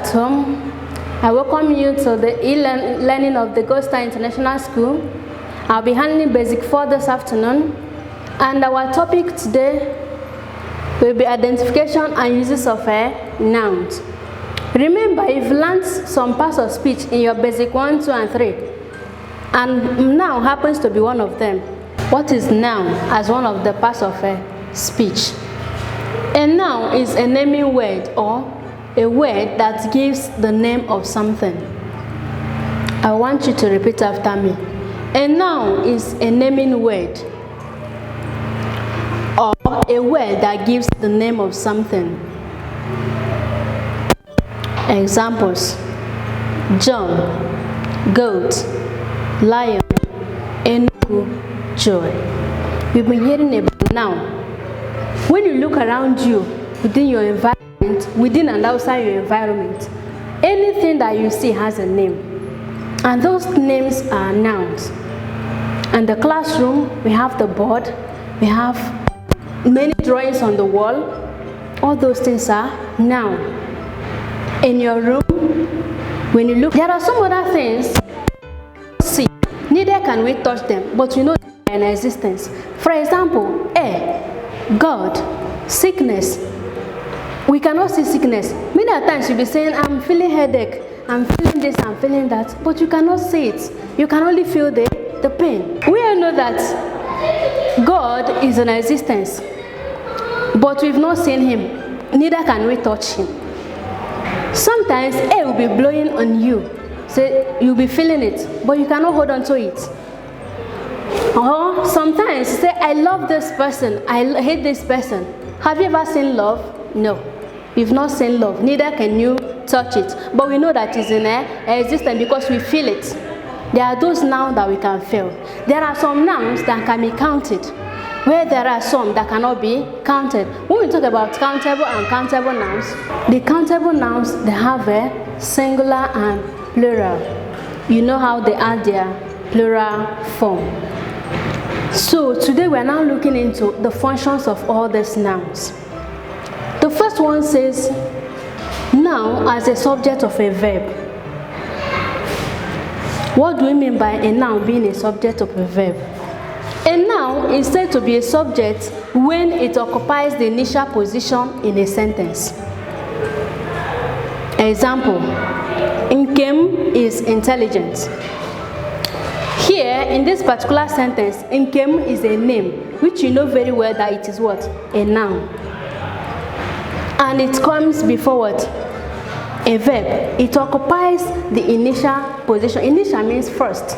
at home. I welcome you to the e-learning of the Gold Star International School. I'll be handling Basic 4 this afternoon, and our topic today will be identification and uses of nouns. Remember, you've learned some parts of speech in your Basic 1, 2, and 3, and noun happens to be one of them. What is noun as one of the parts of speech? A noun is a naming word or a word that gives the name of something. I want you to repeat after me. A noun is a naming word or a word that gives the name of something. Examples: John, goat, lion, enugu, joy. We've been hearing about noun. When you look around you, within your environment, within and outside your environment, anything that you see has a name, and those names are nouns. In the classroom, we have the board, we have many drawings on the wall. All those things are noun. In your room, when you look, there are some other things you see, neither can we touch them, but we know they are in existence. For example, air, God, sickness. We cannot see sickness. Many times you'll be saying, I'm feeling headache, I'm feeling this, I'm feeling that, but you cannot see it. You can only feel the pain. We all know that God is in existence, but we've not seen him, neither can we touch him. Sometimes air will be blowing on you, so you'll be feeling it, but you cannot hold on to it. Or sometimes you say, I love this person, I hate this person. Have you ever seen love? No. You've not seen love, neither can you touch it. But we know that it's in existence because we feel it. There are those nouns that we can feel. There are some nouns that can be counted, where there are some that cannot be counted. When we talk about countable and countable nouns, the countable nouns, they have a singular and plural. You know how they add their plural form. So today we are now looking into the functions of all these nouns. The first one says noun as a subject of a verb. What do we mean by a noun being a subject of a verb? A noun is said to be a subject when it occupies the initial position in a sentence. Example: Nkem is intelligent. Here, in this particular sentence, Nkem is a name, which you know very well that it is what? A noun. And it comes before what? A verb. It occupies the initial position. Initial means first.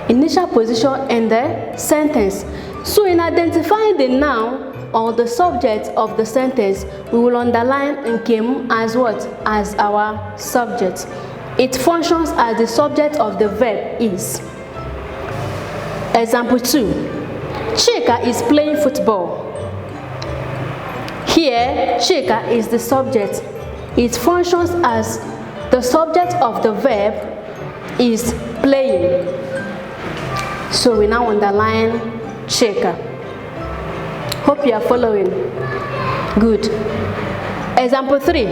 Initial position in the sentence. So in identifying the noun or the subject of the sentence, we will underline Nkem as what? As our subject. It functions as the subject of the verb is. Example 2. Chika is playing football. Here, Chika is the subject. It functions as the subject of the verb is playing. So we now underline Chika. Hope you are following. Good. Example 3.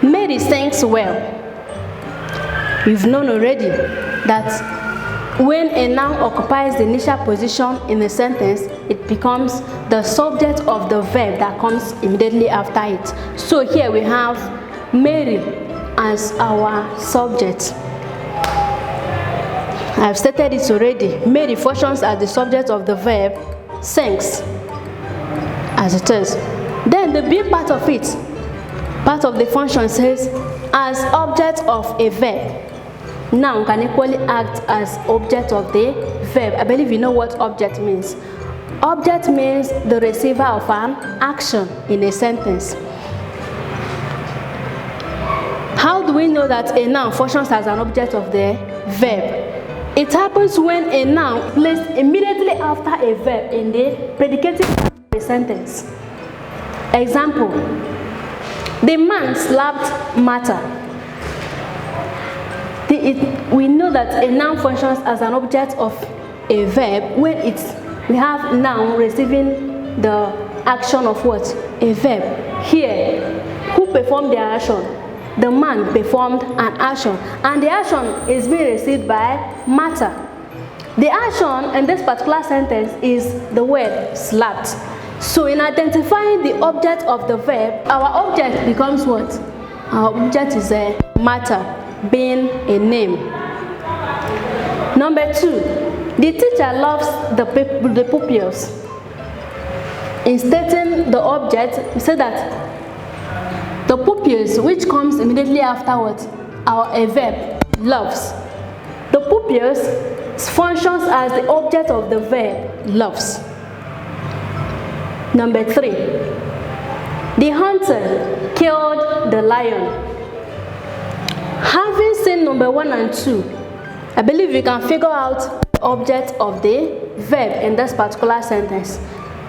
Mary sings well. You've known already that when a noun occupies the initial position in a sentence, it becomes the subject of the verb that comes immediately after it. So here we have Mary as our subject. I've stated it already. Mary functions as the subject of the verb sings, as it is. Then the B part of it, part of the function says as object of a verb. Noun can equally act as object of the verb. I believe you know what object means. Object means the receiver of an action in a sentence. How do we know that a noun functions as an object of the verb? It happens when a noun is placed immediately after a verb in the predicative part of a sentence. Example: the man slapped Martha. We know that a noun functions as an object of a verb when we have noun receiving the action of what? A verb. Here, who performed the action? the man performed an action, and the action is being received by matter. The action in this particular sentence is the word slapped. So in identifying the object of the verb, our object becomes what? Our object is a matter, being a name. Number 2, the teacher loves the pupils. In stating the object, we say that the pupils, which comes immediately afterwards, a verb, loves. The pupils functions as the object of the verb, loves. Number 3, the hunter killed the lion. Having seen number 1 and 2, I believe you can figure out the object of the verb in this particular sentence.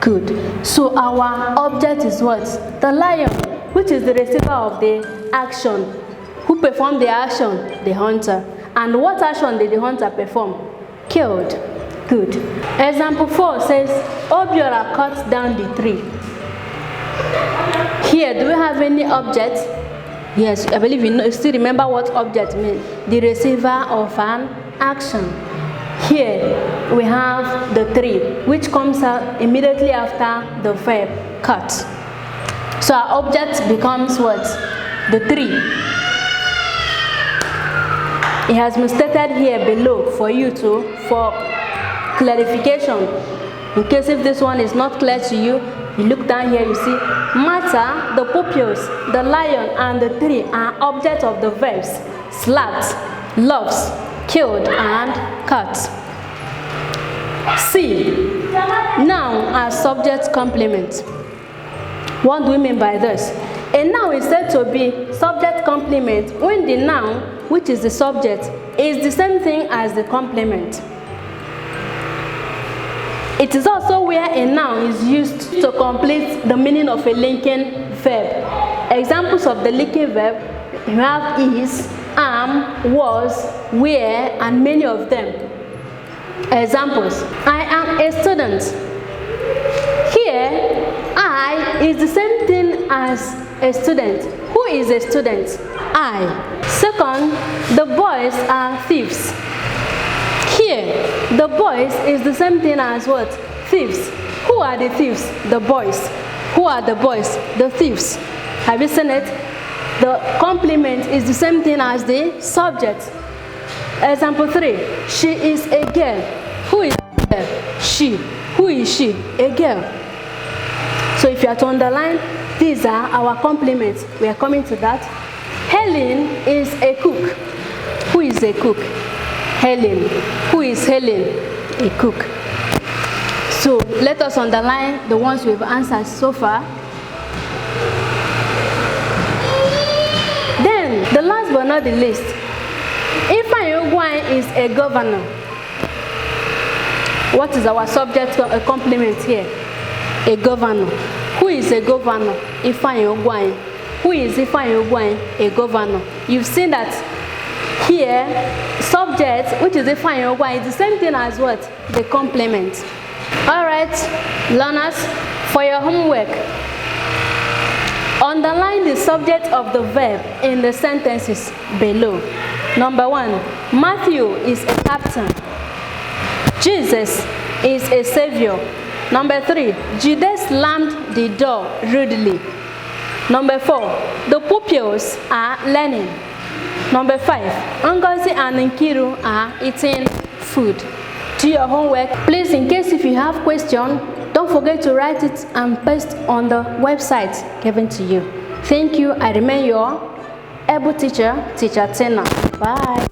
Good. So our object is what? The lion, which is the receiver of the action. Who performed the action? The hunter. And what action did the hunter perform? Killed. Good. Example 4 says, Obiora cut down the tree. Here, do we have any object? Yes, I believe you still remember what object means. The receiver of an action. Here, we have the tree, which comes out immediately after the verb cut. So our object becomes what? The tree. It has been stated here below for you for clarification. In case if this one is not clear to you, you look down here, you see matter, the pupils, the lion, and the tree are objects of the verbs slapped, loves, killed, and cut. C. Noun as subject complement. What do we mean by this? A noun is said to be subject complement when the noun, which is the subject, is the same thing as the complement. It is also where a noun is used to complete the meaning of a linking verb. Examples of the linking verb, you have is, am, was, were, and many of them. Examples: I am a student. Here, I is the same thing as a student. Who is a student? I. Second, the boys are thieves. Here, the boys is the same thing as what? Thieves. Who are the thieves? The boys. Who are the boys? The thieves. Have you seen it? The complement is the same thing as the subject. Example 3. She is a girl. Who is a girl? She. Who is she? A girl. So if you are to underline, these are our complements. We are coming to that. Helen is a cook. Who is a cook? Helen. Who is Helen? A cook. So let us underline the ones we've answered so far. Then, the last but not the least, Ifeanyi is a governor. What is our subject complement here? A governor. Who is a governor? Ifeanyi. Who is Ifeanyi? A governor. You've seen that here, subject, which is Ifeanyi, is the same thing as what? The complement. Alright, learners, for your homework, underline the subject of the verb in the sentences below. Number 1, Matthew is a captain. Jesus is a savior. Number 3, Jude slammed the door rudely. Number 4, the pupils are learning. Number 5, Ngozi and Nkiru are eating food. Do your homework. Please, in case if you have question, don't forget to write it and paste on the website given to you. Thank you. I remain your able teacher, Teacher Tina. Bye.